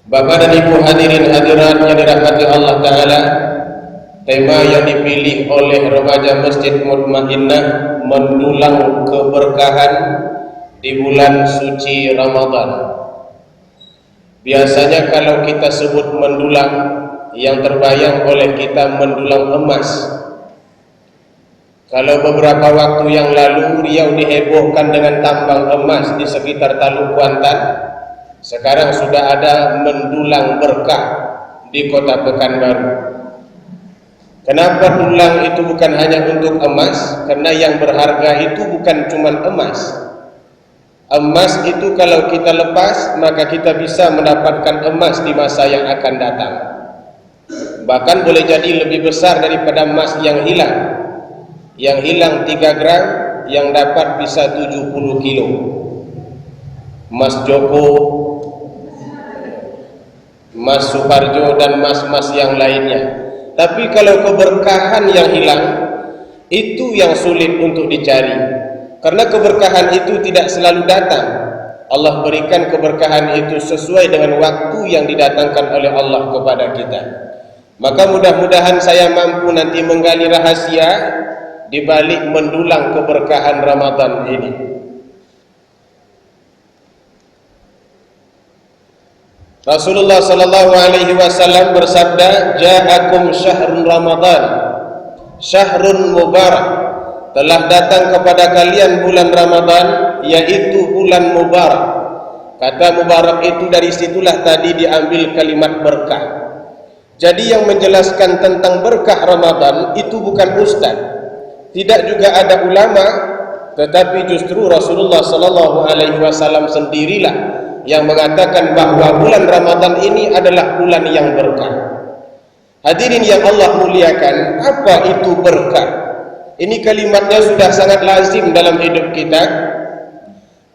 Bapak dan Ibu hadirin hadirat yang dirahmati Allah Ta'ala, tema yang dipilih oleh remaja Masjid Mutmainnah mendulang keberkahan di bulan suci Ramadan. Biasanya kalau kita sebut mendulang, yang terbayang oleh kita mendulang emas. Kalau beberapa waktu yang lalu Riau dihebohkan dengan tambang emas di sekitar Taluk Kuantan, sekarang sudah ada mendulang berkah di Kota Pekanbaru. Kenapa dulang itu bukan hanya untuk emas? Karena yang berharga itu bukan cuma emas. Emas itu kalau kita lepas, maka kita bisa mendapatkan emas di masa yang akan datang. Bahkan boleh jadi lebih besar daripada emas yang hilang. Yang hilang 3 gram, yang dapat bisa 70 kilo. Emas Joko, emas Suparjo, dan emas-emas yang lainnya. Tapi kalau keberkahan yang hilang, itu yang sulit untuk dicari. Karena keberkahan itu tidak selalu datang. Allah berikan keberkahan itu sesuai dengan waktu yang didatangkan oleh Allah kepada kita. Maka mudah-mudahan saya mampu nanti menggali rahasia di balik mendulang keberkahan Ramadan ini. Rasulullah sallallahu alaihi wasallam bersabda, "Ja'akum syahrun Ramadan, syahrun mubarak." Telah datang kepada kalian bulan Ramadan, yaitu bulan mubarak. Kata mubarak itu dari situlah tadi diambil kalimat berkah. Jadi yang menjelaskan tentang berkah Ramadan itu bukan ustaz, tidak juga ada ulama, tetapi justru Rasulullah sallallahu alaihi wasallam sendirilah yang mengatakan bahwa bulan Ramadan ini adalah bulan yang berkah. Hadirin yang Allah muliakan, apa itu berkah? Ini kalimatnya sudah sangat lazim dalam hidup kita.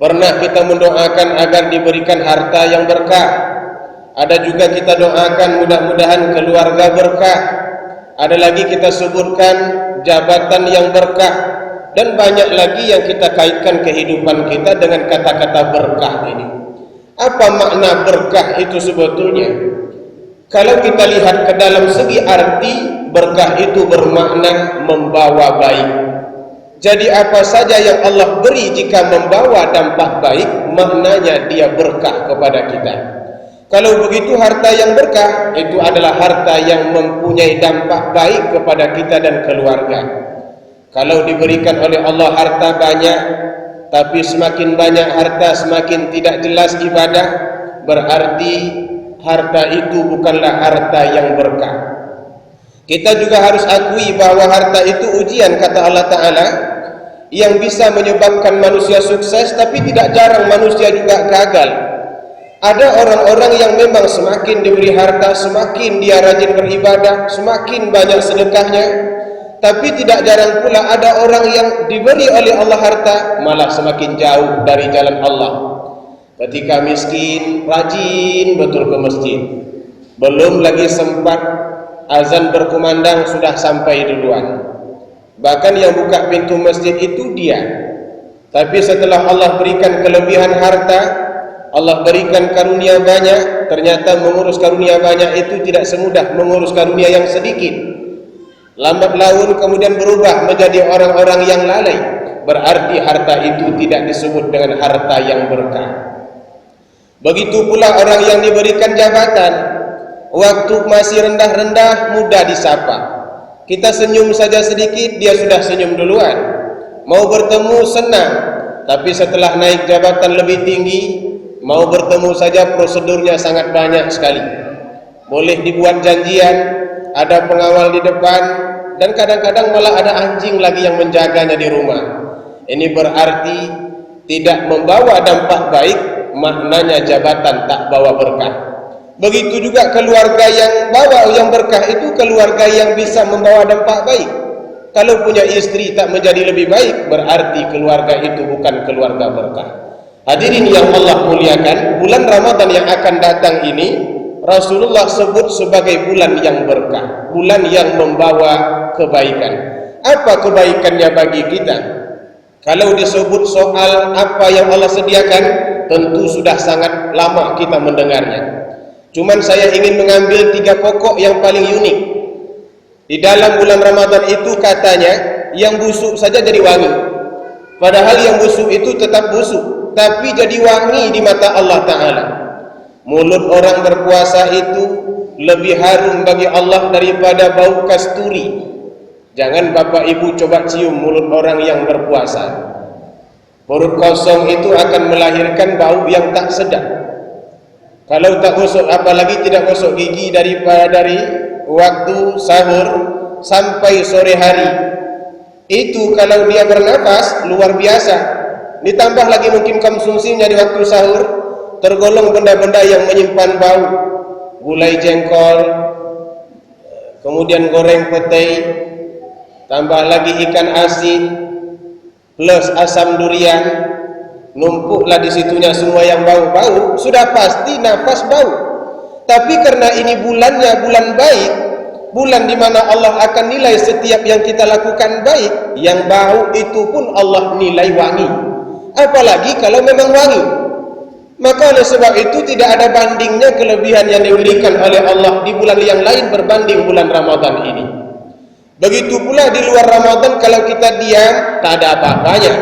Pernah kita mendoakan agar diberikan harta yang berkah. Ada juga kita doakan mudah-mudahan keluarga berkah. Ada lagi kita sebutkan jabatan yang berkah. Dan banyak lagi yang kita kaitkan kehidupan kita dengan kata-kata berkah ini. Apa makna berkah itu sebetulnya? Kalau kita lihat ke dalam segi arti, berkah itu bermakna membawa baik. Jadi apa saja yang Allah beri jika membawa dampak baik, maknanya dia berkah kepada kita. Kalau begitu harta yang berkah itu adalah harta yang mempunyai dampak baik kepada kita dan keluarga. Kalau diberikan oleh Allah harta banyak, tapi semakin banyak harta semakin tidak jelas ibadah, berarti harta itu bukanlah harta yang berkah. Kita juga harus akui bahwa harta itu ujian, kata Allah Ta'ala, yang bisa menyebabkan manusia sukses, tapi tidak jarang manusia juga gagal. Ada orang-orang yang memang semakin diberi harta, semakin dia rajin beribadah, semakin banyak sedekahnya. Tapi tidak jarang pula ada orang yang diberi oleh Allah harta, malah semakin jauh dari jalan Allah. Ketika miskin, rajin betul ke masjid. Belum lagi sempat azan berkumandang, sudah sampai duluan. Bahkan yang buka pintu masjid itu dia. Tapi setelah Allah berikan kelebihan harta, Allah berikan karunia banyak, ternyata mengurus karunia banyak itu tidak semudah mengurus karunia yang sedikit. Lambat laun kemudian berubah menjadi orang-orang yang lalai. Berarti harta itu tidak disebut dengan harta yang berkah. Begitu pula orang yang diberikan jabatan, waktu masih rendah-rendah mudah disapa. Kita senyum saja sedikit, dia sudah senyum duluan. Mau bertemu senang, tapi setelah naik jabatan lebih tinggi, mau bertemu saja prosedurnya sangat banyak sekali. Boleh dibuat janjian, ada pengawal di depan, dan kadang-kadang malah ada anjing lagi yang menjaganya di rumah. Ini berarti tidak membawa dampak baik, maknanya jabatan tak bawa berkah. Begitu juga keluarga yang bawa yang berkah itu keluarga yang bisa membawa dampak baik. Kalau punya istri tak menjadi lebih baik, berarti keluarga itu bukan keluarga berkah. Hadirin yang Allah muliakan, bulan Ramadan yang akan datang ini Rasulullah sebut sebagai bulan yang berkah, bulan yang membawa kebaikan. Apa kebaikannya bagi kita? Kalau disebut soal apa yang Allah sediakan, tentu sudah sangat lama kita mendengarnya. Cuman saya ingin mengambil 3 pokok yang paling unik. Di dalam bulan Ramadan itu katanya yang busuk saja jadi wangi. Padahal yang busuk itu tetap busuk, tapi jadi wangi di mata Allah Ta'ala. Mulut orang berpuasa itu lebih harum bagi Allah daripada bau kasturi. Jangan Bapak Ibu coba cium mulut orang yang berpuasa. Perut kosong itu akan melahirkan bau yang tak sedap. Kalau tak gosok, apalagi tidak gosok gigi dari waktu sahur sampai sore hari, itu kalau dia bernapas luar biasa. Ditambah lagi mungkin konsumsinya di waktu sahur, tergolong benda-benda yang menyimpan bau. Gulai jengkol, kemudian goreng petai, tambah lagi ikan asin plus asam durian, numpuklah di situnya semua yang bau-bau, sudah pasti nafas bau. Tapi karena ini bulannya bulan baik, bulan di mana Allah akan nilai setiap yang kita lakukan baik, yang bau itu pun Allah nilai wangi. Apalagi kalau memang wangi. Maka oleh sebab itu tidak ada bandingnya kelebihan yang diberikan oleh Allah di bulan yang lain berbanding bulan Ramadan ini. Begitu pula di luar Ramadan, kalau kita diam tak ada apa-apanya.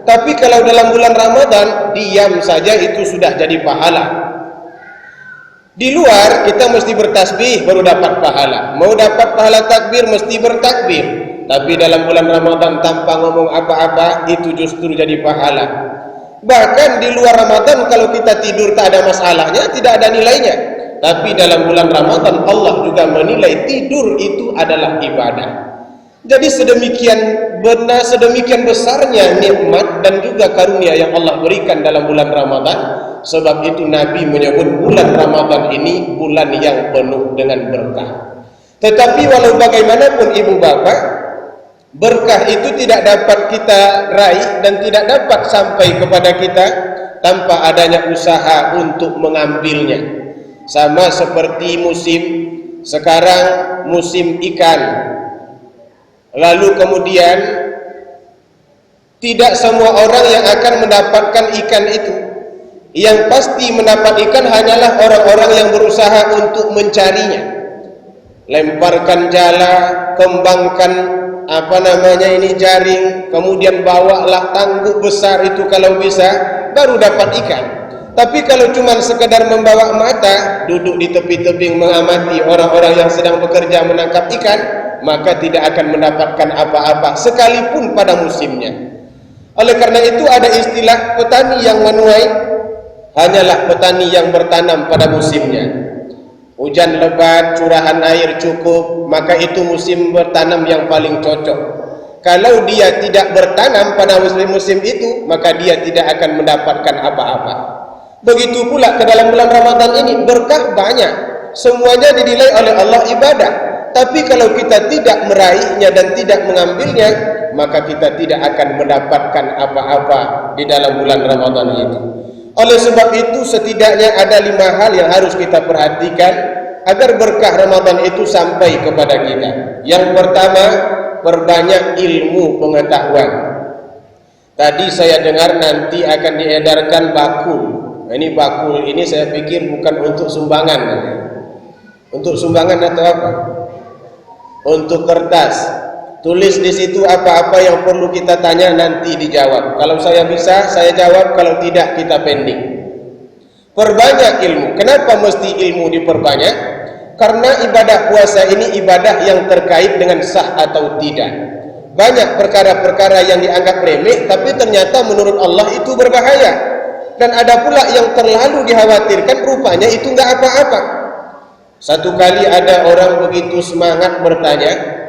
Tapi kalau dalam bulan Ramadan diam saja itu sudah jadi pahala. Di luar kita mesti bertasbih baru dapat pahala. Mau dapat pahala takbir mesti bertakbir. Tapi dalam bulan Ramadan tanpa ngomong apa-apa itu justru jadi pahala. Bahkan di luar Ramadan kalau kita tidur tak ada masalahnya, tidak ada nilainya. Tapi dalam bulan Ramadan Allah juga menilai tidur itu adalah ibadah. Jadi sedemikian besarnya nikmat dan juga karunia yang Allah berikan dalam bulan Ramadan. Sebab itu Nabi menyebut bulan Ramadan ini bulan yang penuh dengan berkah. Tetapi walau bagaimanapun ibu bapak, berkah itu tidak dapat kita raih dan tidak dapat sampai kepada kita tanpa adanya usaha untuk mengambilnya. Sama seperti musim sekarang, musim ikan. Lalu kemudian tidak semua orang yang akan mendapatkan ikan itu. Yang pasti mendapat ikan hanyalah orang-orang yang berusaha untuk mencarinya. Lemparkan jala, kembangkan jaring, kemudian bawalah tangguk besar itu kalau bisa, baru dapat ikan. Tapi kalau cuma sekedar membawa mata, duduk di tepi tebing mengamati orang-orang yang sedang bekerja menangkap ikan, maka tidak akan mendapatkan apa-apa sekalipun pada musimnya. Oleh karena itu ada istilah petani yang menuai hanyalah petani yang bertanam pada musimnya. Hujan lebat, curahan air cukup, maka itu musim bertanam yang paling cocok. Kalau dia tidak bertanam pada musim-musim itu, maka dia tidak akan mendapatkan apa-apa. Begitu pula ke dalam bulan Ramadan ini, berkah banyak. Semuanya dinilai oleh Allah ibadah. Tapi kalau kita tidak meraihnya dan tidak mengambilnya, maka kita tidak akan mendapatkan apa-apa di dalam bulan Ramadan itu. Oleh sebab itu setidaknya ada 5 hal yang harus kita perhatikan agar berkah Ramadan itu sampai kepada kita. Yang pertama, perbanyak ilmu pengetahuan. Tadi saya dengar nanti akan diedarkan bakul. Ini bakul ini saya pikir bukan untuk sumbangan. Untuk sumbangan atau apa? Untuk kertas. Tulis di situ apa-apa yang perlu kita tanya, nanti dijawab. Kalau saya bisa, saya jawab. Kalau tidak, kita pending. Perbanyak ilmu. Kenapa mesti ilmu diperbanyak? Karena ibadah puasa ini ibadah yang terkait dengan sah atau tidak. Banyak perkara-perkara yang dianggap remeh, tapi ternyata menurut Allah itu berbahaya. Dan ada pula yang terlalu dikhawatirkan, rupanya itu enggak apa-apa. Satu kali ada orang begitu semangat bertanya,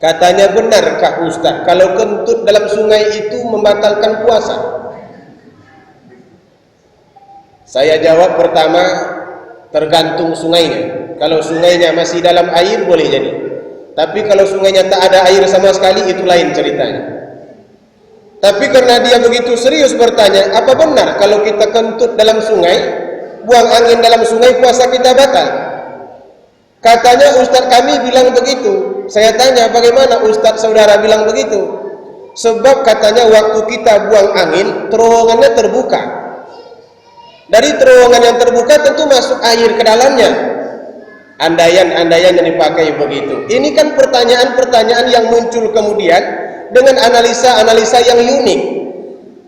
katanya, benarkah Ustaz kalau kentut dalam sungai itu membatalkan puasa? Saya jawab pertama, tergantung sungainya. Kalau sungainya masih dalam air boleh jadi. Tapi kalau sungainya tak ada air sama sekali, itu lain ceritanya. Tapi karena dia begitu serius bertanya, apa benar kalau kita kentut dalam sungai, buang angin dalam sungai, puasa kita batal? Katanya, Ustaz kami bilang begitu. Saya tanya, bagaimana Ustaz saudara bilang begitu? Sebab katanya waktu kita buang angin, terowongannya terbuka. Dari terowongan yang terbuka tentu masuk air ke dalamnya. Andaian-andaian yang dipakai begitu. Ini kan pertanyaan-pertanyaan yang muncul kemudian dengan analisa-analisa yang unik.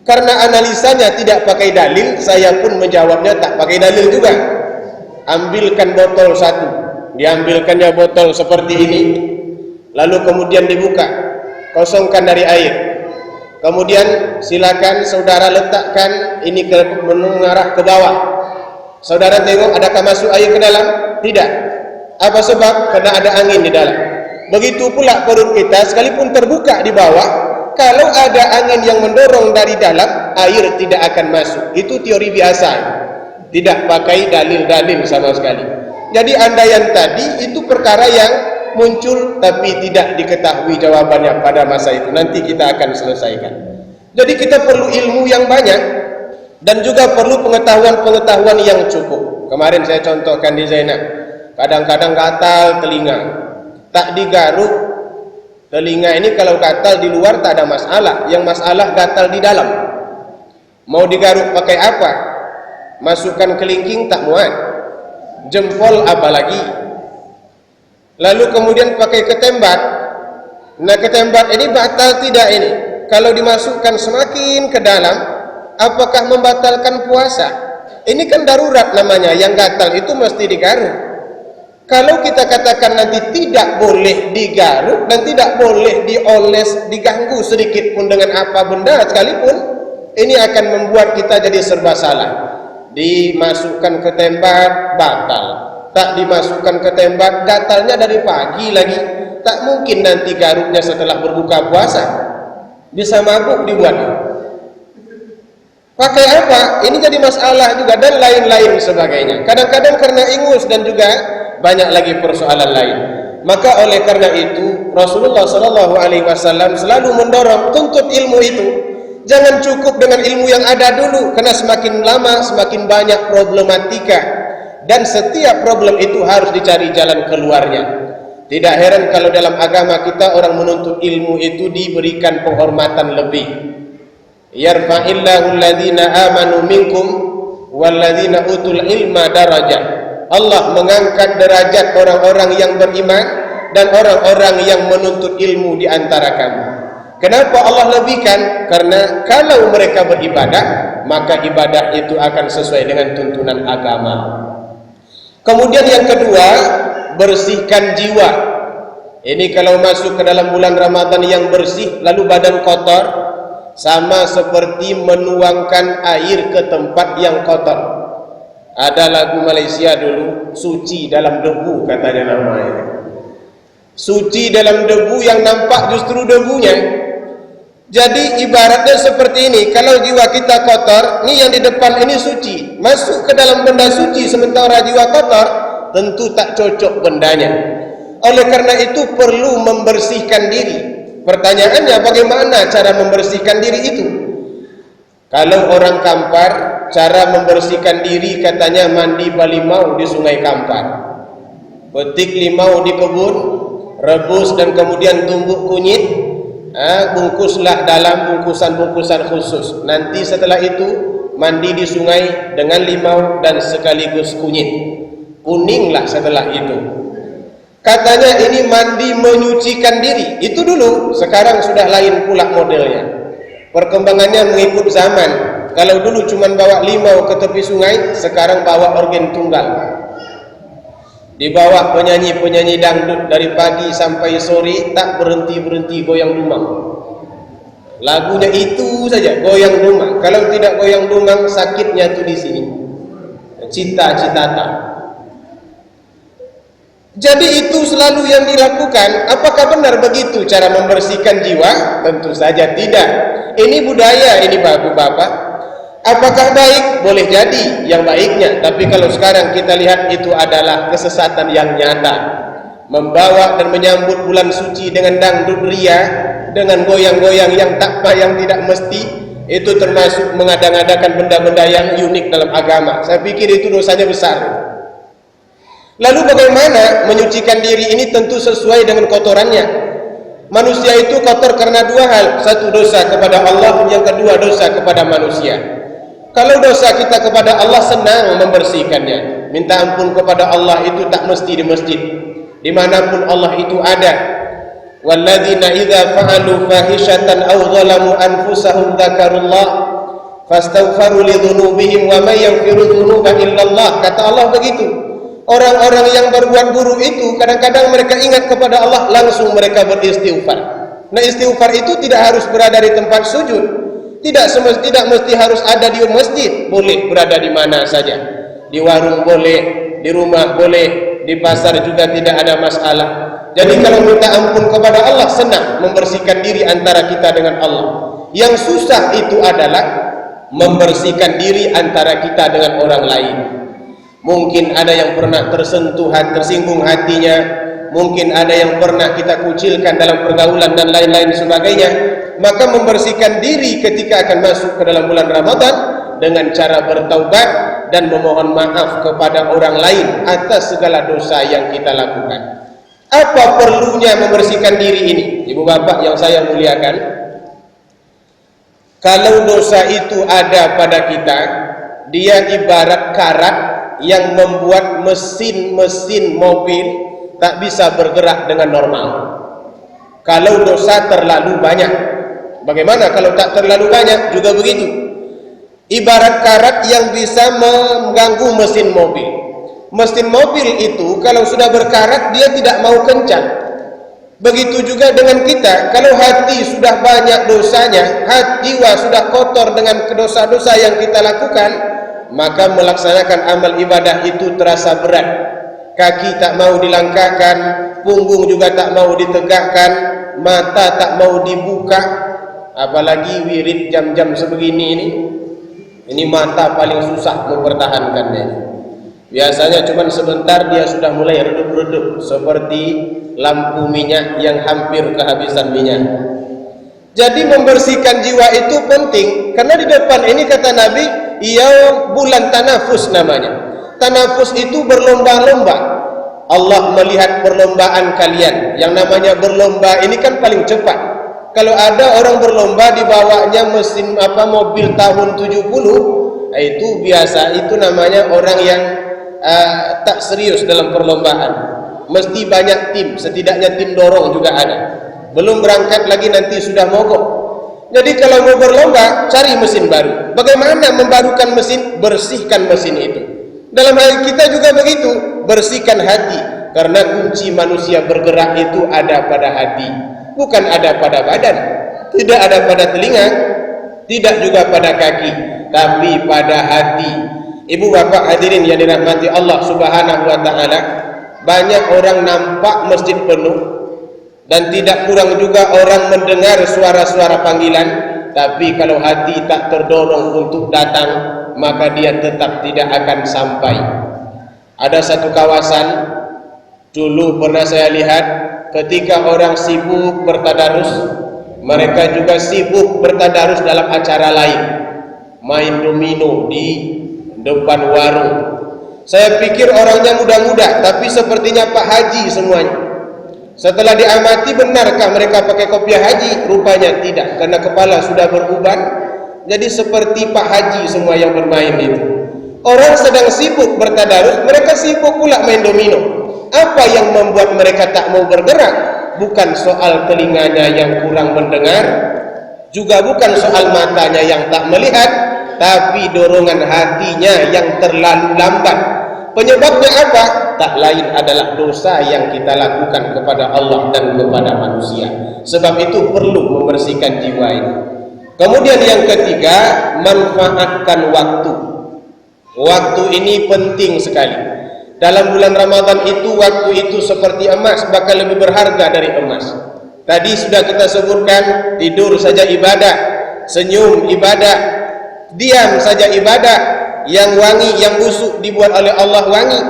Karena analisanya tidak pakai dalil, saya pun menjawabnya tak pakai dalil juga. Ambilkan botol satu, diambilkannya botol seperti ini, lalu kemudian dibuka, kosongkan dari air. Kemudian silakan saudara letakkan ini mengarah ke bawah. Saudara tengok adakah masuk air ke dalam? Tidak. Apa sebab? Karena ada angin di dalam. Begitu pula perut kita sekalipun terbuka di bawah, kalau ada angin yang mendorong dari dalam, air tidak akan masuk. Itu teori biasa, tidak pakai dalil-dalil sama sekali. Jadi andaian tadi itu perkara yang muncul tapi tidak diketahui jawabannya pada masa itu. Nanti kita akan selesaikan. Jadi kita perlu ilmu yang banyak dan juga perlu pengetahuan-pengetahuan yang cukup. Kemarin saya contohkan di Zainab, kadang-kadang gatal telinga, tak digaruk. Telinga ini kalau gatal di luar tak ada masalah, yang masalah gatal di dalam. Mau digaruk pakai apa? Masukkan kelingking tak muat, jempol apalagi. Lalu kemudian pakai ketembat. Nah, ketembat ini batal tidak ini? Kalau dimasukkan semakin ke dalam, apakah membatalkan puasa? Ini kan darurat namanya, yang gatal itu mesti digaruk. Kalau kita katakan nanti tidak boleh digaruk dan tidak boleh dioles, diganggu sedikit pun dengan apa benda sekalipun, ini akan membuat kita jadi serba salah. Dimasukkan ketembat, batal. Tak dimasukkan ke tembak, gatalnya dari pagi lagi. Tak mungkin nanti garuknya setelah berbuka puasa. Bisa mabuk dibuat. Pakai apa? Ini jadi masalah juga dan lain-lain sebagainya. Kadang-kadang karena ingus dan juga banyak lagi persoalan lain. Maka oleh karena itu Rasulullah SAW selalu mendorong tuntut ilmu itu. Jangan cukup dengan ilmu yang ada dulu, karena semakin lama semakin banyak problematika. Dan setiap problem itu harus dicari jalan keluarnya. Tidak heran kalau dalam agama kita orang menuntut ilmu itu diberikan penghormatan lebih. Yarfa'illahu alladhina amanu minkum walladhina utul ilma darajah. Allah mengangkat derajat orang-orang yang beriman dan orang-orang yang menuntut ilmu di antara kamu. Kenapa Allah lebihkan? Karena kalau mereka beribadah, maka ibadah itu akan sesuai dengan tuntunan agama. Kemudian yang kedua, bersihkan jiwa. Ini kalau masuk ke dalam bulan Ramadan yang bersih, lalu badan kotor, sama seperti menuangkan air ke tempat yang kotor. Ada lagu Malaysia dulu, suci dalam debu katanya namanya. Suci dalam debu, yang nampak justru debunya. Jadi ibaratnya seperti ini, kalau jiwa kita kotor, ini yang di depan ini suci, masuk ke dalam benda suci sementara jiwa kotor, tentu tak cocok bendanya. Oleh karena itu perlu membersihkan diri. Pertanyaannya, bagaimana cara membersihkan diri itu? Kalau orang Kampar, cara membersihkan diri katanya mandi balimau di Sungai Kampar. Petik limau di kebun, rebus dan kemudian tumbuk kunyit. Bungkuslah dalam bungkusan-bungkusan khusus. Nanti setelah itu mandi di sungai dengan limau dan sekaligus kunyit. Kuninglah setelah itu. Katanya ini mandi menyucikan diri. Itu dulu, sekarang sudah lain pula modelnya. Perkembangannya mengikut zaman. Kalau dulu cuma bawa limau ke tepi sungai, sekarang bawa organ tunggal. Di bawah penyanyi-penyanyi dangdut dari pagi sampai sore tak berhenti-berhenti goyang dumang. Lagunya itu saja, goyang dumang. Kalau tidak goyang dumang, sakitnya tuh di sini. Cita-citata. Jadi itu selalu yang dilakukan. Apakah benar begitu cara membersihkan jiwa? Tentu saja tidak. Ini budaya, ini bapak-bapak. Apakah baik? Boleh jadi yang baiknya. Tapi kalau sekarang kita lihat itu adalah kesesatan yang nyata. Membawa dan menyambut bulan suci dengan dangdut ria, dengan goyang-goyang yang tidak mesti, itu termasuk mengadang-adakan benda-benda yang unik dalam agama. Saya pikir itu dosanya besar. Lalu bagaimana menyucikan diri ini? Tentu sesuai dengan kotorannya. Manusia itu kotor karena dua hal. Satu, dosa kepada Allah. Yang kedua, dosa kepada manusia. Kalau dosa kita kepada Allah, senang membersihkannya. Minta ampun kepada Allah itu tak mesti di masjid, dimanapun Allah itu ada. Walladzina idza fa'alu fahishatan aw zalamu anfusahum dzakarullah fastaghfaru lidzunubihim wa may yaghfiru dzunuba illallah. Kata Allah begitu. Orang-orang yang berbuat buruk itu kadang-kadang mereka ingat kepada Allah, langsung mereka beristighfar. Nah, istighfar itu tidak harus berada di tempat sujud. Tidak mesti harus ada di masjid, boleh berada di mana saja. Di warung boleh, di rumah boleh, di pasar juga tidak ada masalah. Jadi kalau minta ampun kepada Allah, senang membersihkan diri antara kita dengan Allah. Yang susah itu adalah membersihkan diri antara kita dengan orang lain. Mungkin ada yang pernah tersinggung hatinya, mungkin ada yang pernah kita kucilkan dalam pergaulan dan lain-lain sebagainya. Maka membersihkan diri ketika akan masuk ke dalam bulan Ramadan dengan cara bertaubat dan memohon maaf kepada orang lain atas segala dosa yang kita lakukan. Apa perlunya membersihkan diri ini, ibu bapak yang saya muliakan? Kalau dosa itu ada pada kita, dia ibarat karat yang membuat mesin mobil tak bisa bergerak dengan normal. Kalau dosa terlalu banyak, bagaimana kalau tak terlalu banyak? Juga begitu. Ibarat karat yang bisa mengganggu mesin mobil. Mesin mobil itu kalau sudah berkarat, dia tidak mau kencang. Begitu juga dengan kita. Kalau hati sudah banyak dosanya, jiwa sudah kotor dengan dosa-dosa yang kita lakukan, maka melaksanakan amal ibadah itu terasa berat. Kaki tak mau dilangkahkan, punggung juga tak mau ditegakkan, mata tak mau dibuka. Apalagi wirid jam-jam sebegini ini mata paling susah mempertahankannya. Biasanya cuma sebentar dia sudah mulai redup-redup seperti lampu minyak yang hampir kehabisan minyak. Jadi membersihkan jiwa itu penting, karena di depan ini kata Nabi, ia bulan tanafus namanya. Tanafus itu berlomba-lomba. Allah melihat perlombaan kalian. Yang namanya berlomba ini kan paling cepat. Kalau ada orang berlomba dibawanya mesin mobil tahun 70, itu biasa, itu namanya orang yang tak serius dalam perlombaan. Mesti banyak tim, setidaknya tim dorong juga ada. Belum berangkat lagi nanti sudah mogok. Jadi kalau mau berlomba, cari mesin baru. Bagaimana membarukan mesin? Bersihkan mesin itu. Dalam hal kita juga begitu, bersihkan hati. Karena kunci manusia bergerak itu ada pada hati, bukan ada pada badan, tidak ada pada telinga, tidak juga pada kaki, tapi pada hati. Ibu bapak hadirin yang dirahmati Allah Subhanahu wa taala, banyak orang nampak masjid penuh dan tidak kurang juga orang mendengar suara-suara panggilan, tapi kalau hati tak terdorong untuk datang, maka dia tetap tidak akan sampai. Ada satu kawasan dulu pernah saya lihat, ketika orang sibuk bertadarus, mereka juga sibuk bertadarus dalam acara lain, main domino di depan warung. Saya pikir orangnya muda-muda, tapi sepertinya Pak Haji semuanya. Setelah diamati, benarkah mereka pakai kopiah haji? Rupanya tidak, karena kepala sudah beruban. Jadi seperti Pak Haji semua yang bermain itu. Orang sedang sibuk bertadarus, mereka sibuk pula main domino. Apa yang membuat mereka tak mau bergerak? Bukan soal telinganya yang kurang mendengar, juga bukan soal matanya yang tak melihat, tapi dorongan hatinya yang terlalu lambat. Penyebabnya apa? Tak lain adalah dosa yang kita lakukan kepada Allah dan kepada manusia. Sebab itu perlu membersihkan jiwa ini. Kemudian yang ketiga, manfaatkan waktu. Waktu ini penting sekali. Dalam bulan Ramadan itu, waktu itu seperti emas, bahkan lebih berharga dari emas. Tadi sudah kita sebutkan, tidur saja ibadah, senyum ibadah, diam saja ibadah, yang wangi, yang busuk dibuat oleh Allah wangi.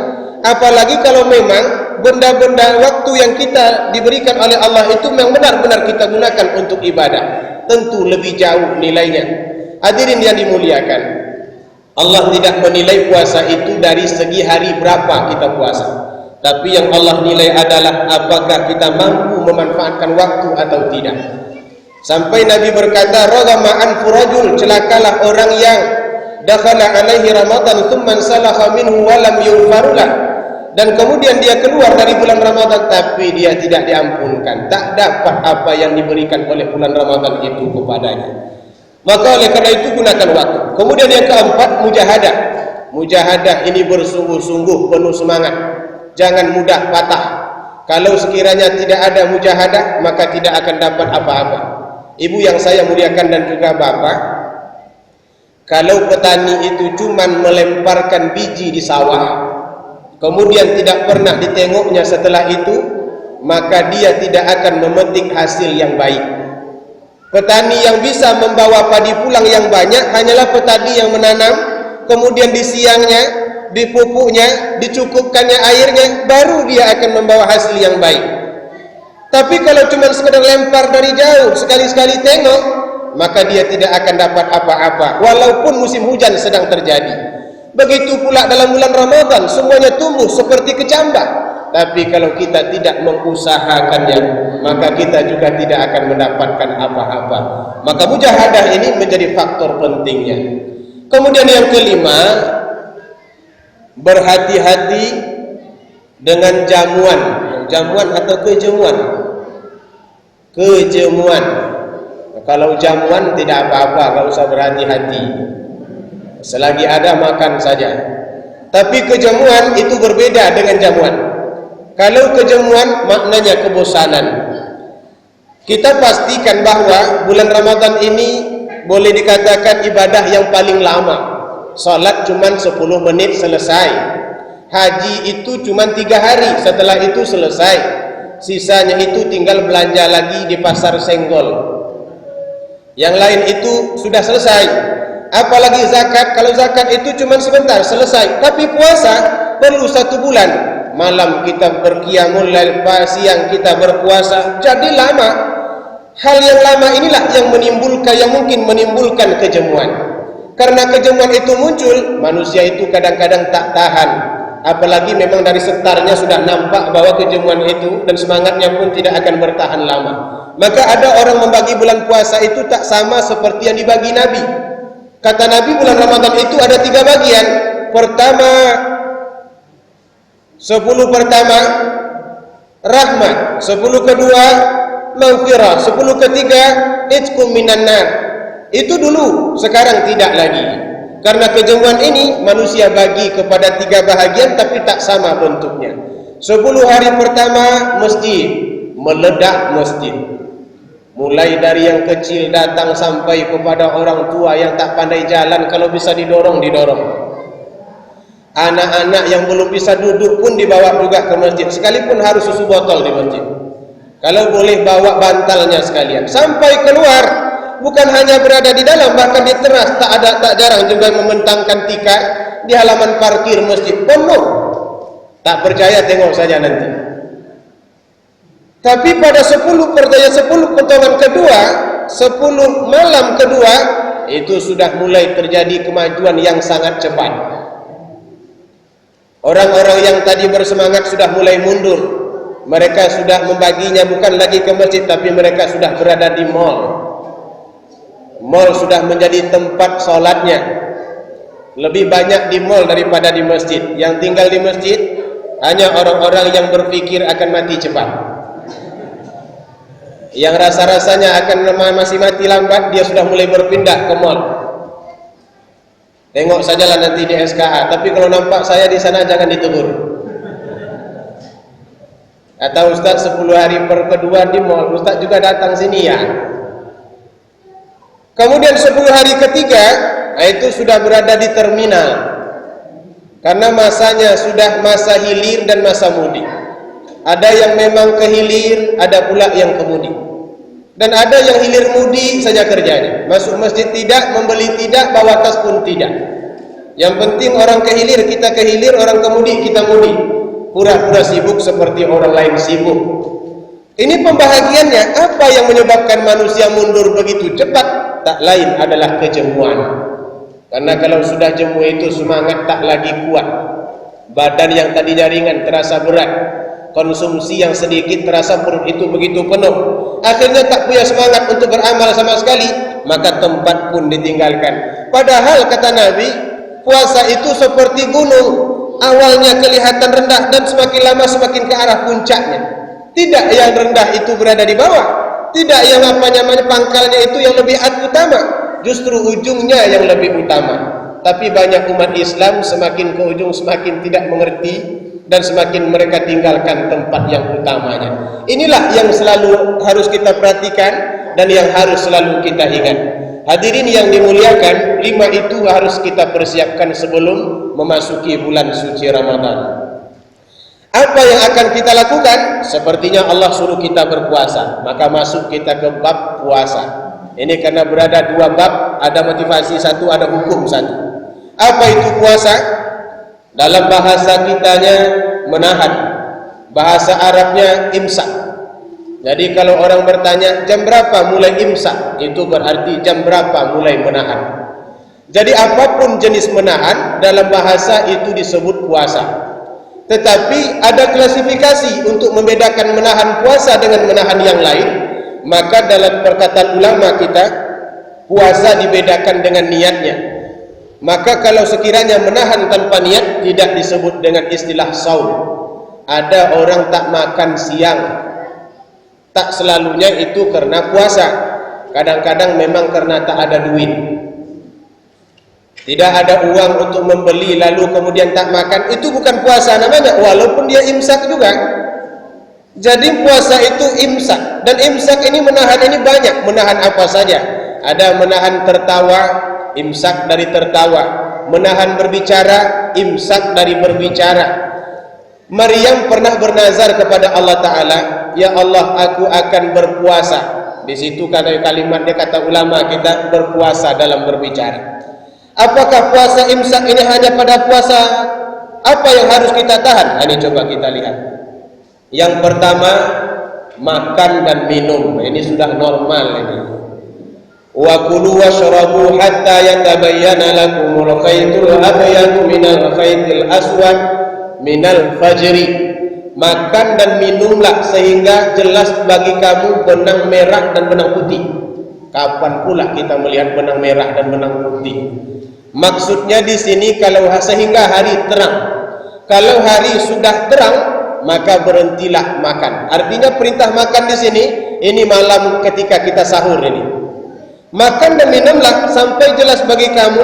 Apalagi kalau memang benda-benda waktu yang kita diberikan oleh Allah itu memang benar-benar kita gunakan untuk ibadah, tentu lebih jauh nilainya. Hadirin yang dimuliakan, Allah tidak menilai puasa itu dari segi hari berapa kita puasa, tapi yang Allah nilai adalah apakah kita mampu memanfaatkan waktu atau tidak. Sampai Nabi berkata, "Raghama anfu rajul," celakalah orang yang dakhala alaihi Ramadan thumma salakha minhu wa lam yughfarlah, dan kemudian dia keluar dari bulan Ramadan tapi dia tidak diampunkan, tak dapat apa yang diberikan oleh bulan Ramadan itu kepadanya. Maka oleh karena itu gunakan waktu. Kemudian yang keempat, mujahadah. Mujahadah ini bersungguh-sungguh, penuh semangat, jangan mudah patah. Kalau sekiranya tidak ada mujahadah, maka tidak akan dapat apa-apa. Ibu yang saya muliakan dan juga bapak, kalau petani itu cuma melemparkan biji di sawah, kemudian tidak pernah ditengoknya setelah itu, maka dia tidak akan memetik hasil yang baik. Petani yang bisa membawa padi pulang yang banyak hanyalah petani yang menanam, kemudian di siangnya, di pupuknya, dicukupkannya airnya, baru dia akan membawa hasil yang baik. Tapi kalau cuma sekedar lempar dari jauh, sekali-sekali tengok, maka dia tidak akan dapat apa-apa, walaupun musim hujan sedang terjadi. Begitu pula dalam bulan Ramadan, semuanya tumbuh seperti kecambah. Tapi kalau kita tidak mengusahakannya, maka kita juga tidak akan mendapatkan apa-apa. Maka mujahadah ini menjadi faktor pentingnya. Kemudian yang kelima, berhati-hati dengan jamuan. Jamuan atau kejemuan? Kejemuan. Kalau jamuan tidak apa-apa, enggak usah berhati-hati. Selagi ada makan saja. Tapi kejemuan itu berbeda dengan jamuan. Kalau kejemuan maknanya kebosanan. Kita pastikan bahwa bulan Ramadan ini boleh dikatakan ibadah yang paling lama. Salat cuma 10 menit selesai. Haji itu cuma 3 hari, setelah itu selesai. Sisanya itu tinggal belanja lagi di pasar Senggol. Yang lain itu sudah selesai. Apalagi zakat, kalau zakat itu cuma sebentar selesai. Tapi puasa perlu 1 bulan. Malam kita berqiyamul lail, siang kita berpuasa, jadi lama. Hal yang lama inilah yang mungkin menimbulkan kejemuan. Karena kejemuan itu muncul, manusia itu kadang-kadang tak tahan. Apalagi memang dari setarnya sudah nampak bahwa kejemuan itu, dan semangatnya pun tidak akan bertahan lama. Maka ada orang membagi bulan puasa itu tak sama seperti yang dibagi Nabi. Kata Nabi, bulan Ramadan itu ada 3 bagian. Pertama, 10 pertama rahmat, 10 kedua maghfirah, 10 ketiga itqum minan nar. Itu dulu, sekarang tidak lagi. Karena kejemuan ini manusia bagi kepada 3 bahagian tapi tak sama bentuknya. 10 hari pertama masjid, meledak masjid. Mulai dari yang kecil datang sampai kepada orang tua yang tak pandai jalan, kalau bisa didorong, didorong. Anak-anak yang belum bisa duduk pun dibawa juga ke masjid, sekalipun harus susu botol di masjid. Kalau boleh bawa bantalnya sekalian. Sampai keluar, bukan hanya berada di dalam, bahkan di teras tak jarang juga membentangkan tikar di halaman parkir masjid penuh. Tak percaya tengok saja nanti. Tapi pada 10 potongan kedua, 10 malam kedua, itu sudah mulai terjadi kemajuan yang sangat cepat. Orang-orang yang tadi bersemangat sudah mulai mundur. Mereka sudah membaginya bukan lagi ke masjid, tapi mereka sudah berada di mall. Mall sudah menjadi tempat sholatnya. Lebih banyak di mall daripada di masjid. Yang tinggal di masjid hanya orang-orang yang berpikir akan mati cepat. Yang rasa-rasanya akan masih mati lambat, dia sudah mulai berpindah ke mall. Tengok sajalah nanti di SKA, tapi kalau nampak saya di sana jangan ditegur. Kata Ustaz 10 hari kedua di mall, Ustaz juga datang sini ya. Kemudian 10 hari ketiga, itu sudah berada di terminal. Karena masanya sudah masa hilir dan masa mudik. Ada yang memang kehilir, ada pula yang kemudik. Dan ada yang hilir mudik saja kerjanya. Masuk masjid tidak, membeli tidak, bawa tas pun tidak. Yang penting orang kehilir, kita kehilir, orang kemudik, kita mudik. Pura-pura sibuk seperti orang lain sibuk. Ini pembahagiannya. Apa yang menyebabkan manusia mundur begitu cepat? Tak lain adalah kejemuan. Karena kalau sudah jemu itu semangat tak lagi kuat. Badan yang tadinya ringan terasa berat. Konsumsi yang sedikit terasa perut itu begitu penuh. Akhirnya tak punya semangat untuk beramal sama sekali. maka tempat pun ditinggalkan. Padahal kata Nabi, puasa itu seperti gunung, awalnya kelihatan rendah dan semakin lama semakin ke arah puncaknya. Tidak yang rendah itu berada di bawah, tidak yang pangkalnya itu yang lebih utama, justru ujungnya yang lebih utama. Tapi banyak umat Islam semakin ke ujung semakin tidak mengerti dan semakin mereka tinggalkan tempat yang utamanya. Inilah yang selalu harus kita perhatikan dan yang harus selalu kita ingat. Hadirin yang dimuliakan, 5 itu harus kita persiapkan sebelum memasuki bulan suci Ramadan. Apa yang akan kita lakukan? Sepertinya Allah suruh kita berpuasa, maka masuk kita ke bab puasa. Ini karena berada 2 bab, ada motivasi 1, ada hukum 1. Apa itu puasa? Dalam bahasa kitanya menahan, bahasa Arabnya imsak. Jadi kalau orang bertanya jam berapa mulai imsak, itu berarti jam berapa mulai menahan. Jadi apapun jenis menahan dalam bahasa itu disebut puasa. Tetapi ada klasifikasi untuk membedakan menahan puasa dengan menahan yang lain. Maka dalam perkataan ulama kita, puasa dibedakan dengan niatnya. Maka kalau sekiranya menahan tanpa niat, tidak disebut dengan istilah saum. Ada orang tak makan siang, tak selalunya itu karena puasa. Kadang-kadang memang karena tak ada duit, tidak ada uang untuk membeli, lalu kemudian tak makan. Itu bukan puasa namanya, walaupun dia imsak juga. Jadi puasa itu imsak, dan imsak ini menahan ini banyak. Menahan apa saja? Ada menahan tertawa, imsak dari tertawa. Menahan berbicara, imsak dari berbicara. Maryam pernah bernazar kepada Allah Ta'ala, ya Allah, aku akan berpuasa. Di situ kalimatnya, kata ulama kita, berpuasa dalam berbicara. Apakah puasa imsak ini hanya pada puasa apa yang harus kita tahan? Ini coba kita lihat. Yang pertama, makan dan minum. Ini sudah normal ini. Wa kulu washrabu hatta yatabayyana lakumul khaytul abyadu minal khaytil aswad minal fajri. Makan dan minumlah sehingga jelas bagi kamu benang merah dan benang putih. Kapan pula kita melihat benang merah dan benang putih? Maksudnya di sini kalau sehingga hari terang. Kalau hari sudah terang, maka berhentilah makan. Artinya perintah makan di sini, ini malam ketika kita sahur ini. Makan dan minumlah sampai jelas bagi kamu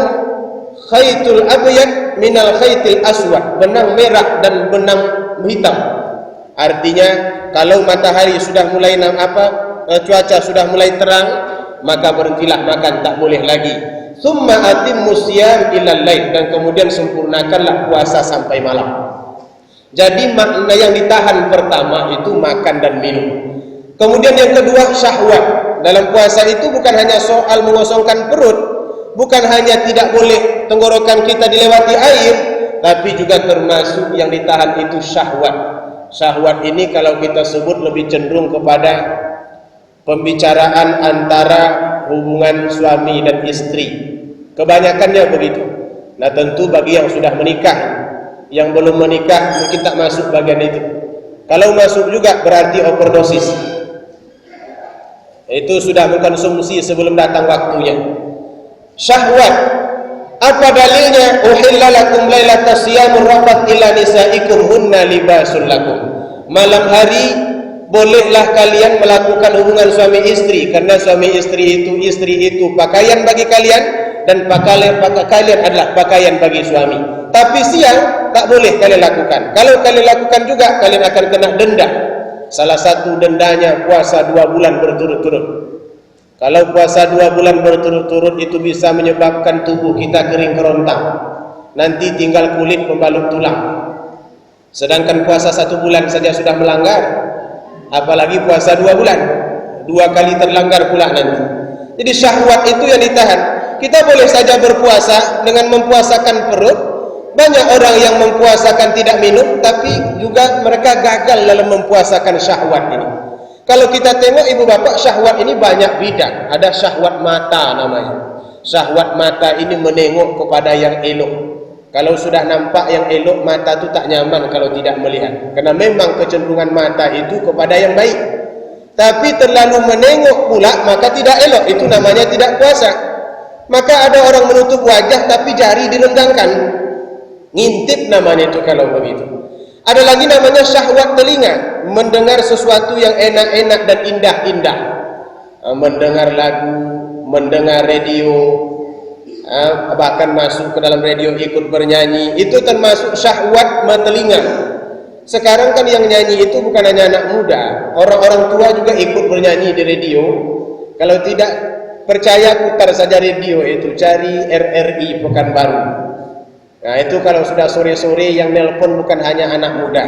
khaytul abyad minal khaytil aswad, benang merah dan benang hitam. Artinya kalau matahari sudah mulai cuaca sudah mulai terang, maka berhentilah makan, tak boleh lagi. Summa atimmus siyam ilal lail, dan kemudian sempurnakanlah puasa sampai malam. Jadi makna yang ditahan pertama itu makan dan minum. Kemudian yang kedua, syahwat. Dalam puasa itu bukan hanya soal mengosongkan perut, bukan hanya tidak boleh tenggorokan kita dilewati air, tapi juga termasuk yang ditahan itu syahwat. Syahwat ini kalau kita sebut lebih cenderung kepada pembicaraan antara hubungan suami dan istri. Kebanyakannya begitu. Nah tentu bagi yang sudah menikah, yang belum menikah mungkin tak masuk bagian itu. Kalau masuk juga berarti overdosis. Itu sudah mengkonsumsi sebelum datang waktunya. Syahwat. Apa dalilnya? Uhilla lakum lailatas siyamur rafath ila nisaikum hunna libasul lakum. Malam hari bolehlah kalian melakukan hubungan suami istri, karena suami istri itu pakaian bagi kalian, dan pakaian adalah pakaian bagi suami. Tapi siang tak boleh kalian lakukan. Kalau kalian lakukan juga, kalian akan kena denda. Salah satu dendanya puasa 2 bulan berturut-turut. Kalau puasa 2 bulan berturut-turut itu bisa menyebabkan tubuh kita kering kerontang. Nanti tinggal kulit pembalut tulang. Sedangkan puasa 1 bulan saja sudah melanggar, apalagi puasa 2 bulan, 2 kali terlanggar pula nanti. Jadi syahwat itu yang ditahan. Kita boleh saja berpuasa dengan mempuasakan perut. Banyak orang yang mempuasakan tidak minum, tapi juga mereka gagal dalam mempuasakan syahwat ini. Kalau kita tengok ibu bapak, syahwat ini banyak bidang. Ada syahwat mata namanya. Syahwat mata ini menengok kepada yang elok. Kalau sudah nampak yang elok, mata itu tak nyaman kalau tidak melihat. Karena memang kecenderungan mata itu kepada yang baik. tapi terlalu menengok pula maka tidak elok, itu namanya tidak puasa. Maka ada orang menutup wajah tapi jari direndangkan, ngintip namanya itu kalau begitu. Ada lagi namanya syahwat telinga, mendengar sesuatu yang enak-enak dan indah-indah, mendengar lagu, mendengar radio, bahkan masuk ke dalam radio ikut bernyanyi, itu termasuk syahwat telinga. Sekarang kan yang nyanyi itu bukan hanya anak muda, orang-orang tua juga ikut bernyanyi di radio. Kalau tidak percaya, putar saja radio itu, cari RRI Pekanbaru. Nah itu kalau sudah sore-sore yang nelpon bukan hanya anak muda,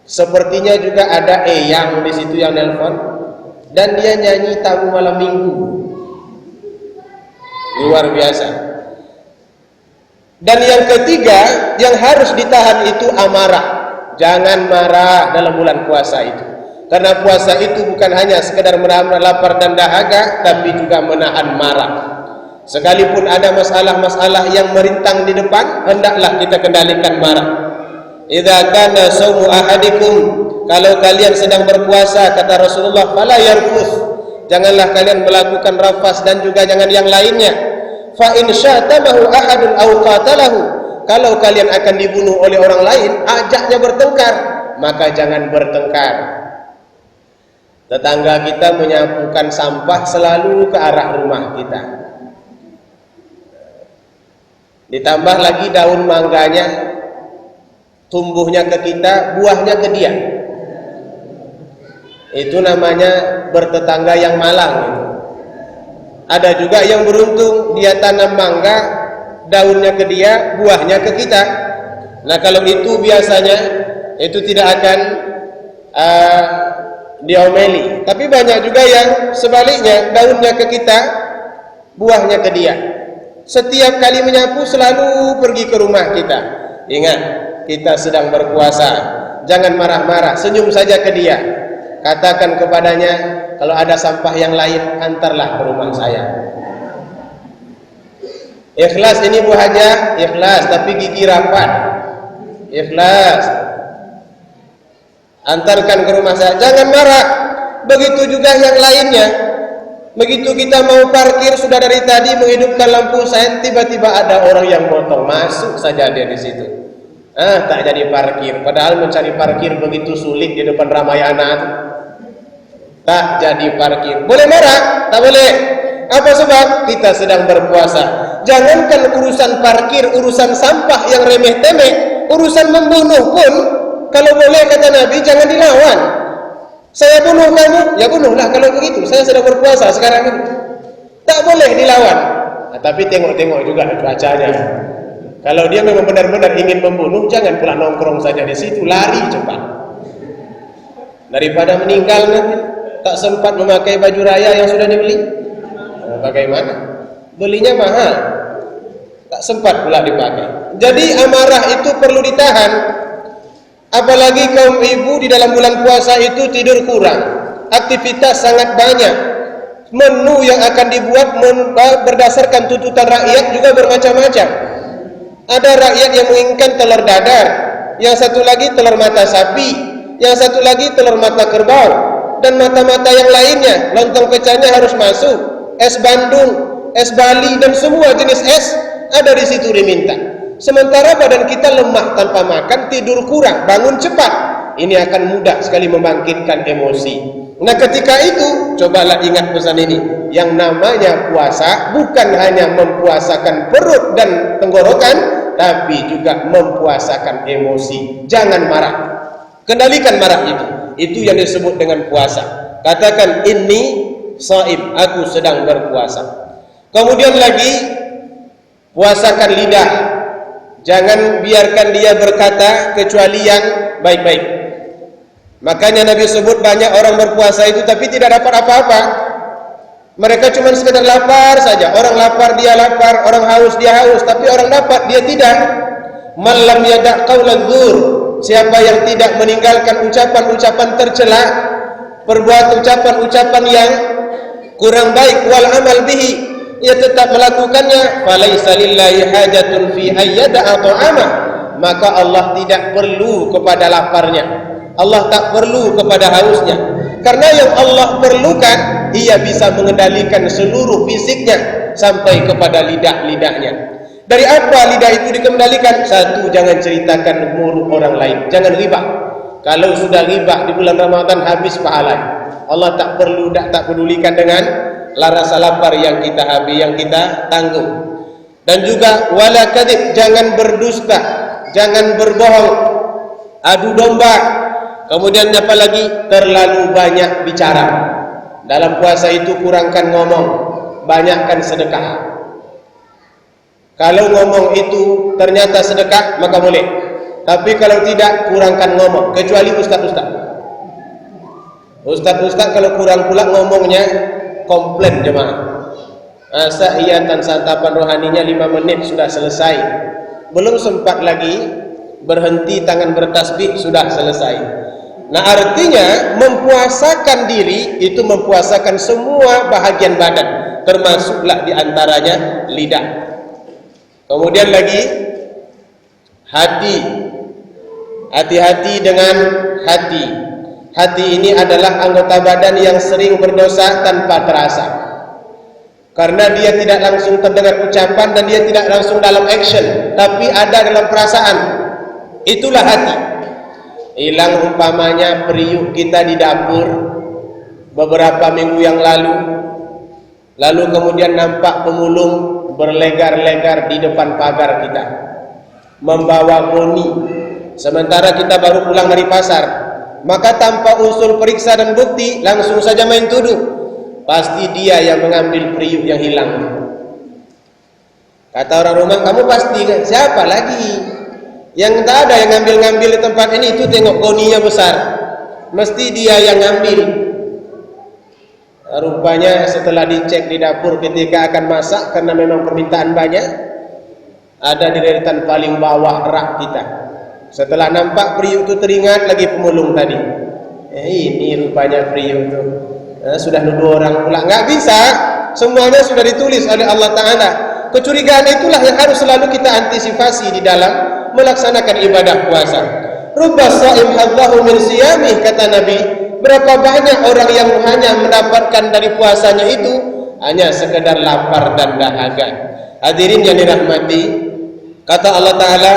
sepertinya juga ada eyang di situ yang nelpon, dan dia nyanyi tamu malam minggu, luar biasa. Dan yang ketiga yang harus ditahan itu amarah. Jangan marah dalam bulan puasa itu, karena puasa itu bukan hanya sekedar menahan lapar dan dahaga, tapi juga menahan marah. Sekalipun ada masalah-masalah yang merintang di depan, hendaklah kita kendalikan marah. Idza kana saumu ahadikum, kalau kalian sedang berpuasa, kata Rasulullah, fala yarfuth, janganlah kalian melakukan rafas dan juga jangan yang lainnya. Fa in syatamahu ahadun aw qatalahu, kalau kalian akan dibunuh oleh orang lain, ajaknya bertengkar, maka jangan bertengkar. Tetangga kita menyapukan sampah selalu ke arah rumah kita, ditambah lagi daun mangganya tumbuhnya ke kita, buahnya ke dia. Itu namanya bertetangga yang malang gitu. Ada juga yang beruntung, dia tanam mangga, daunnya ke dia, buahnya ke kita. Nah kalau itu biasanya itu tidak akan diomeli. Tapi banyak juga yang sebaliknya, daunnya ke kita, buahnya ke dia. Setiap kali menyapu selalu pergi ke rumah kita. Ingat, kita sedang berpuasa, jangan marah-marah, senyum saja ke dia. Katakan kepadanya, kalau ada sampah yang lain, antarlah ke rumah saya. Ikhlas ini Bu Hajah, ikhlas, tapi gigi rapat. Ikhlas. Antarkan ke rumah saya, jangan marah. Begitu juga yang lainnya. Begitu kita mau parkir, sudah dari tadi menghidupkan lampu sein, tiba-tiba ada orang yang motong, masuk saja dia di situ. Tak jadi parkir. Padahal mencari parkir begitu sulit di depan Ramayana. Tak jadi parkir. Boleh marah? Tak boleh. Apa sebab? Kita sedang berpuasa. Jangankan urusan parkir, urusan sampah yang remeh-temeh, urusan membunuh pun, kalau boleh kata Nabi, jangan dilawan. Saya bunuh kamu, ya bunuhlah kalau begitu. Saya sedang berpuasa sekarang ini. Tak boleh dilawan. Tapi tengok-tengok juga cuacanya. Kalau dia memang benar-benar ingin membunuh, jangan pula nongkrong saja di situ, lari cepat. Daripada meninggal nanti, tak sempat memakai baju raya yang sudah dibeli. Bagaimana? Belinya mahal, tak sempat pula dipakai. Jadi amarah itu perlu ditahan. Apalagi kaum ibu di dalam bulan puasa itu tidur kurang, aktivitas sangat banyak, menu yang akan dibuat berdasarkan tuntutan rakyat juga bermacam-macam. Ada rakyat yang menginginkan telur dadar, yang satu lagi telur mata sapi, yang satu lagi telur mata kerbau, dan mata-mata yang lainnya. Lontong pecahnya harus masuk, es Bandung, es Bali, dan semua jenis es ada di situ diminta. Sementara badan kita lemah tanpa makan, tidur kurang, bangun cepat. Ini akan mudah sekali membangkitkan emosi. Nah ketika itu, cobalah ingat pesan ini. Yang namanya puasa bukan hanya mempuasakan perut dan tenggorokan, tapi juga mempuasakan emosi. Jangan marah. Kendalikan marah itu. Itu yang disebut dengan puasa. Katakan, inni shaim, aku sedang berpuasa. Kemudian lagi, puasakan lidah. Jangan biarkan dia berkata kecuali yang baik-baik. Makanya Nabi sebut banyak orang berpuasa itu tapi tidak dapat apa-apa. Mereka cuma sekedar lapar saja. Orang lapar dia lapar, orang haus dia haus, tapi orang dapat dia tidak. Man lam yada' qaulaz zur, siapa yang tidak meninggalkan ucapan-ucapan tercela, perbuat ucapan-ucapan yang kurang baik, wal amal bihi, ia tetap melakukannya, falaisa lillahi hajatun fi ayyada'a ta'amah, maka Allah tidak perlu kepada laparnya, Allah tak perlu kepada hausnya. Karena yang Allah perlukan, ia bisa mengendalikan seluruh fisiknya sampai kepada lidah-lidahnya. Dari apa lidah itu dikendalikan? Satu, jangan ceritakan buruk orang lain, jangan ghibah. Kalau sudah ghibah di bulan Ramadan, habis pahala. Allah tak pedulikan dengan rasa lapar yang kita tanggung. Dan juga wala kadhib, jangan berdusta, jangan berbohong, adu domba. Kemudian apa lagi? Terlalu banyak bicara. Dalam puasa itu kurangkan ngomong, banyakkan sedekah. Kalau ngomong itu ternyata sedekah, maka boleh. Tapi kalau tidak, kurangkan ngomong. Kecuali ustaz-ustaz. Ustaz-ustaz kalau kurang pula ngomongnya, komplain jemaah. Asa iyatan santapan rohaninya 5 menit sudah selesai. Belum sempat lagi berhenti tangan bertasbih sudah selesai. Nah, artinya mempuasakan diri itu mempuasakan semua bahagian badan, termasuklah diantaranya lidah. Kemudian lagi hati. Hati-hati dengan hati. Hati ini adalah anggota badan yang sering berdosa tanpa terasa. Karena dia tidak langsung terdengar ucapan dan dia tidak langsung dalam action, tapi ada dalam perasaan. Itulah hati. Hilang umpamanya periuk kita di dapur beberapa minggu yang lalu kemudian nampak pemulung berlegar-legar di depan pagar kita membawa boni, sementara kita baru pulang dari pasar. Maka tanpa unsur periksa dan bukti, langsung saja main tuduh, pasti dia yang mengambil periuk yang hilang. Kata orang rumah, kamu pasti kan? Siapa lagi? Yang tak ada yang ngambil-ngambil di tempat ini, itu tengok boninya besar, mesti dia yang ngambil. Rupanya setelah dicek di dapur ketika akan masak, karena memang permintaan banyak, ada di deretan paling bawah rak kita. Setelah nampak periuk itu teringat lagi pemulung tadi, ini rupanya periuk itu. Sudah nuduh orang pula. Nggak bisa, semuanya sudah ditulis oleh Allah Ta'ala. Kecurigaan itulah yang harus selalu kita antisipasi di dalam melaksanakan ibadah puasa. Rubba sha'im hadzahu min siyamih, kata Nabi. Berapa banyak orang yang hanya mendapatkan dari puasanya itu hanya sekedar lapar dan dahaga. Hadirin yang dirahmati, kata Allah Ta'ala,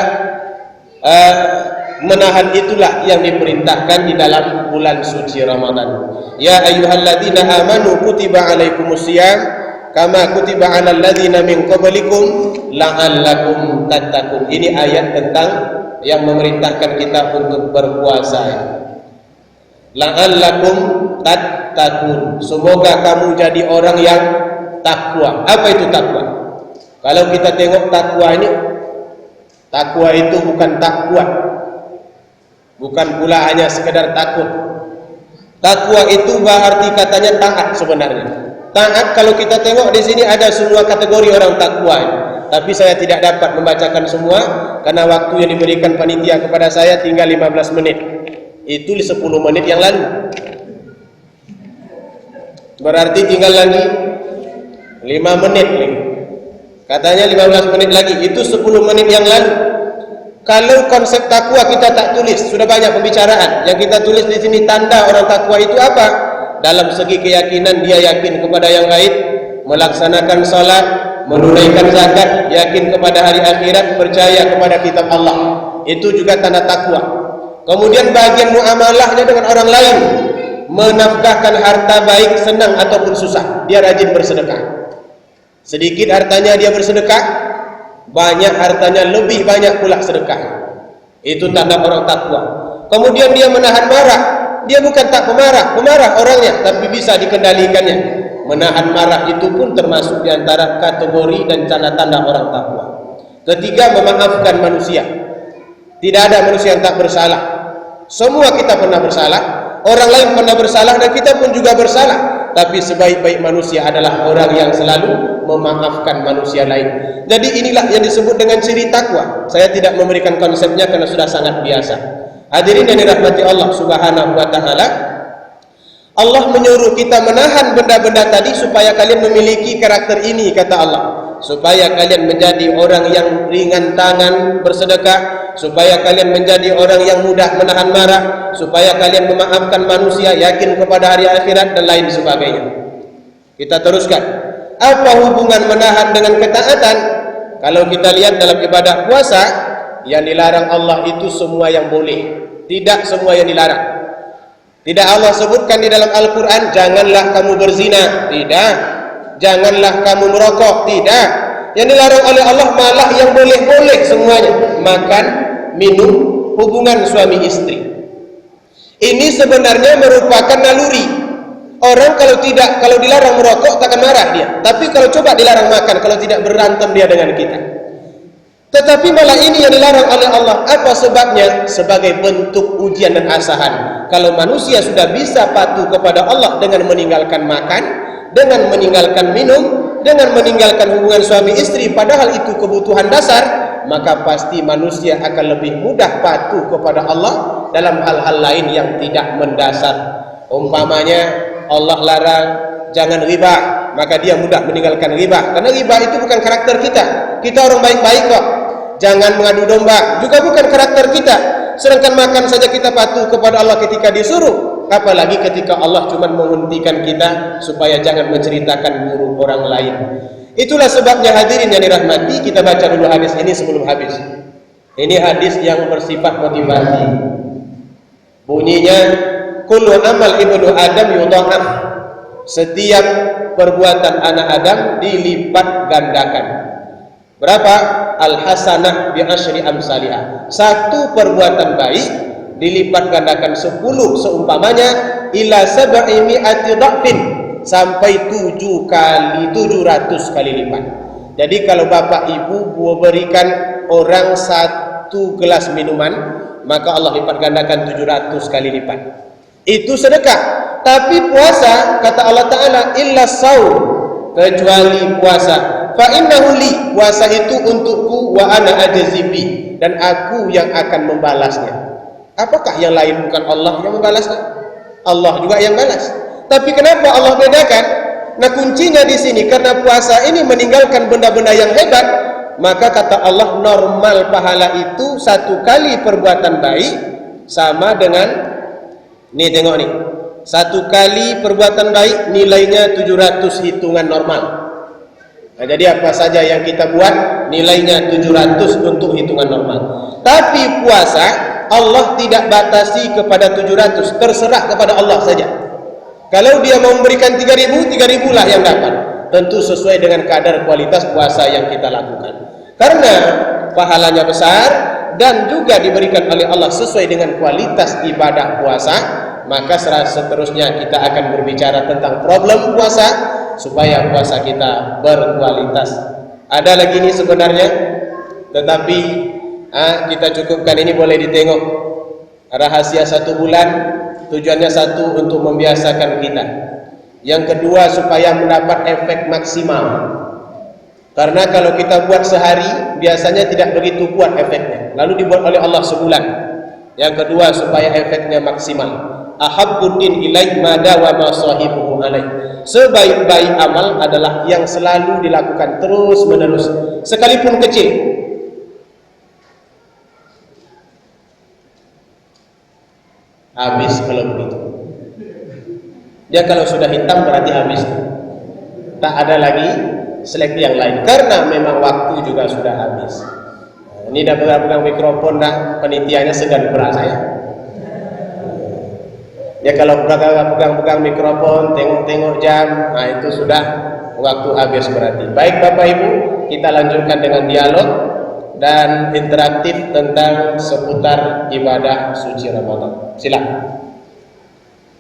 menahan itulah yang diperintahkan di dalam bulan suci Ramadan. Ya ayyuhalladzina amanu kutiba alaikumusiyam kama kutiba alal ladzina min qablikum la'allakum tattaqun. Ini ayat tentang yang memerintahkan kita untuk berpuasa. La'allakum tattaqun, semoga kamu jadi orang yang takwa. Apa itu takwa? Kalau kita tengok takwa ini, takwa itu bukan takwa, bukan pula hanya sekedar takut. Takwa itu berarti katanya taat sebenarnya. Taat kalau kita tengok di sini ada semua kategori orang takwa. Tapi saya tidak dapat membacakan semua karena waktu yang diberikan panitia kepada saya tinggal 15 menit. Itu 10 menit yang lalu. Berarti tinggal lagi 5 menit lagi. Katanya 15 menit lagi, itu 10 menit yang lalu. Kalau konsep takwa kita tak tulis, sudah banyak pembicaraan. Yang kita tulis di sini tanda orang takwa itu apa? Dalam segi keyakinan dia yakin kepada yang gaib, melaksanakan salat, menunaikan zakat, yakin kepada hari akhirat, percaya kepada kitab Allah. Itu juga tanda takwa. Kemudian bagian muamalahnya dengan orang lain, menafkahkan harta baik senang ataupun susah, dia rajin bersedekah. Sedikit hartanya dia bersedekah, banyak hartanya lebih banyak pula sedekah. Itu tanda orang takwa. Kemudian dia menahan marah. Dia bukan tak pemarah orangnya, tapi bisa dikendalikannya. Menahan marah itu pun termasuk di antara kategori dan tanda-tanda orang takwa. Ketiga, memaafkan manusia. Tidak ada manusia yang tak bersalah. Semua kita pernah bersalah, orang lain pernah bersalah, dan kita pun juga bersalah. Tapi sebaik-baik manusia adalah orang yang selalu memaafkan manusia lain. Jadi inilah yang disebut dengan ciri takwa. Saya tidak memberikan konsepnya karena sudah sangat biasa. Hadirin yang dirahmati Allah Subhanahu wa Ta'ala, Allah menyuruh kita menahan benda-benda tadi supaya kalian memiliki karakter ini, kata Allah. supaya kalian menjadi orang yang ringan tangan bersedekah, supaya kalian menjadi orang yang mudah menahan marah, supaya kalian memaafkan manusia, yakin kepada hari akhirat, dan lain sebagainya. Kita teruskan. Apa hubungan menahan dengan ketaatan? Kalau kita lihat dalam ibadah puasa, yang dilarang Allah itu semua yang boleh, tidak semua yang dilarang. Tidak Allah sebutkan di dalam Al-Quran, janganlah kamu berzina, tidak. Janganlah kamu merokok, tidak. Yang dilarang oleh Allah malah yang boleh-boleh semuanya. Makan, minum, hubungan suami istri. Ini sebenarnya merupakan naluri. Orang kalau dilarang merokok takkan marah dia. Tapi kalau coba dilarang makan, kalau tidak berantem dia dengan kita. Tetapi malah ini yang dilarang oleh Allah. Apa sebabnya? Sebagai bentuk ujian dan asahan. Kalau manusia sudah bisa patuh kepada Allah dengan meninggalkan makan, dengan meninggalkan minum, dengan meninggalkan hubungan suami istri, padahal itu kebutuhan dasar, maka pasti manusia akan lebih mudah patuh kepada Allah dalam hal-hal lain yang tidak mendasar. Umpamanya Allah larang jangan riba, maka dia mudah meninggalkan riba, karena riba itu bukan karakter kita. Kita orang baik-baik kok. Jangan mengadu domba, juga bukan karakter kita. Sedangkan makan saja kita patuh kepada Allah ketika disuruh, apalagi ketika Allah cuma menghentikan kita supaya jangan menceritakan buruk orang lain. Itulah sebabnya hadirin yang dirahmati, kita baca dulu hadis ini sebelum habis. Ini hadis yang bersifat motivasi. Bunyinya, kullu amal ibnu Adam yudha'af. Setiap perbuatan anak Adam dilipat gandakan. Berapa? Al-hasanah bi asyri amsalihah. Satu perbuatan baik dilipat gandakan 10 seumpamanya ila sab'i mi'ati dha'fin, sampai 700 kali lipat. Jadi kalau bapak ibu berikan orang 1 gelas minuman, maka Allah lipat gandakan 700 kali lipat. Itu sedekah. Tapi puasa, kata Allah Ta'ala, illa saum, kecuali puasa. Fa innahu li, puasa itu untukku, wa ana ajzibi, dan aku yang akan membalasnya. Apakah yang lain bukan Allah yang membalasnya? Allah juga yang balas. Tapi kenapa Allah bedakan? Nah, kuncinya di sini, karena puasa ini meninggalkan benda-benda yang hebat, maka kata Allah normal pahala itu 1 kali perbuatan baik sama dengan, nih tengok nih, 1 kali perbuatan baik nilainya 700 hitungan normal. Nah, jadi apa saja yang kita buat nilainya 700 untuk hitungan normal. Tapi puasa Allah tidak batasi kepada 700, terserah kepada Allah saja. Kalau dia mau memberikan 3.000, 3.000 lah yang dapat. Tentu sesuai dengan kadar kualitas puasa yang kita lakukan. Karena pahalanya besar dan juga diberikan oleh Allah sesuai dengan kualitas ibadah puasa, maka seterusnya kita akan berbicara tentang problem puasa supaya puasa kita berkualitas. Ada lagi ini sebenarnya, tetapi kita cukupkan ini, boleh ditengok. Rahasia 1 bulan, tujuannya 1 untuk membiasakan kita. Yang kedua supaya mendapat efek maksimal. Karena kalau kita buat sehari biasanya tidak begitu kuat efeknya. Lalu dibuat oleh Allah sebulan. Yang kedua supaya efeknya maksimal. Ahabbuddin ilaih mada wa ma sahibuhu alaih. Sebaik-baik amal adalah yang selalu dilakukan terus menerus, sekalipun kecil. Habis kalau begitu. Ya kalau sudah hitam berarti habis. Tak ada lagi selek yang lain, karena memang waktu juga sudah habis. Ini dah pegang mikrofon dah, penitiannya segan berat saya. Ya kalau pegang mikrofon, tengok-tengok jam, nah itu sudah waktu habis berarti. Baik Bapak Ibu, kita lanjutkan dengan dialog dan interaktif tentang seputar ibadah suci Ramadan. Silakan.